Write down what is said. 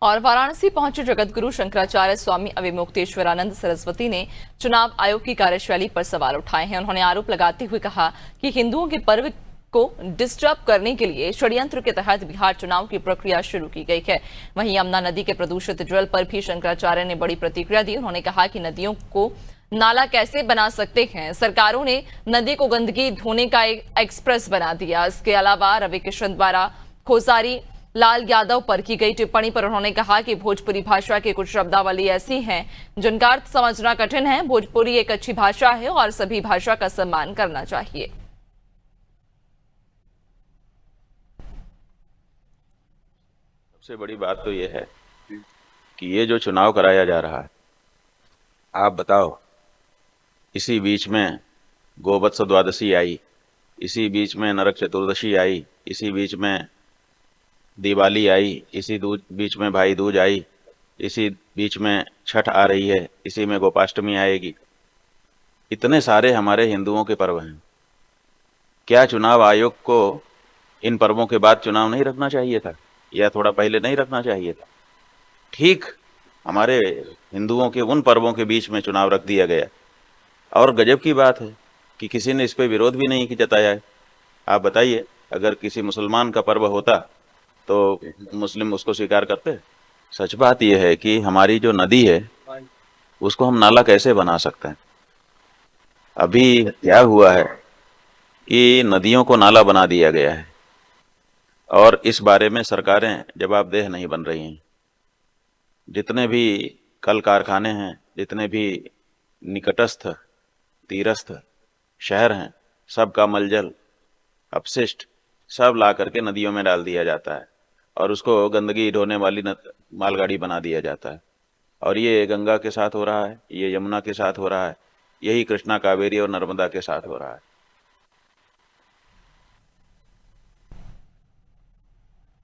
और वाराणसी पहुंचे जगतगुरु शंकराचार्य स्वामी अविमुक्तेश्वरानंद सरस्वती ने चुनाव आयोग की कार्यशैली पर सवाल उठाए हैं। उन्होंने आरोप लगाते हुए कहा कि हिंदुओं के पर्व को डिस्टर्ब करने के लिए षड्यंत्र के तहत बिहार चुनाव की प्रक्रिया शुरू की गई है। वहीं यमुना नदी के प्रदूषित जल पर भी शंकराचार्य ने बड़ी प्रतिक्रिया दी। उन्होंने कहा कि नदियों को नाला कैसे बना सकते हैं, सरकारों ने नदी को गंदगी धोने का एक एक्सप्रेस बना दिया। इसके अलावा रवि किशन द्वारा खोसारी लाल यादव पर की गई टिप्पणी पर उन्होंने कहा कि भोजपुरी भाषा की कुछ शब्दावली ऐसी हैं जिनका अर्थ समझना कठिन है। भोजपुरी एक अच्छी भाषा है और सभी भाषा का सम्मान करना चाहिए। सबसे बड़ी बात तो यह है कि ये जो चुनाव कराया जा रहा है, आप बताओ, इसी बीच में गोवत्स द्वादशी आई, इसी बीच में नरक चतुर्दशी आई, इसी बीच में दिवाली आई, इसी बीच में भाई दूज आई, इसी बीच में छठ आ रही है, इसी में गोपाष्टमी आएगी। इतने सारे हमारे हिंदुओं के पर्व हैं। क्या चुनाव आयोग को इन पर्वों के बाद चुनाव नहीं रखना चाहिए था, या थोड़ा पहले नहीं रखना चाहिए था? ठीक हमारे हिंदुओं के उन पर्वों के बीच में चुनाव रख दिया गया। और गजब की बात है कि किसी ने इस पे विरोध भी नहीं जताया है। आप बताइए, अगर किसी मुसलमान का पर्व होता तो मुस्लिम उसको स्वीकार करते? सच बात यह है कि हमारी जो नदी है उसको हम नाला कैसे बना सकते हैं। अभी क्या हुआ है कि नदियों को नाला बना दिया गया है और इस बारे में सरकारें जवाबदेह नहीं बन रही हैं। जितने भी कल कारखाने हैं, जितने भी निकटस्थ तीरस्थ शहर हैं, सबका मलजल अपशिष्ट सब ला करके नदियों में डाल दिया जाता है और उसको गंदगी ढोने वाली मालगाड़ी बना दिया जाता है। और ये गंगा के साथ हो रहा है, ये यमुना के साथ हो रहा है, यही कृष्णा कावेरी और नर्मदा के साथ हो रहा है।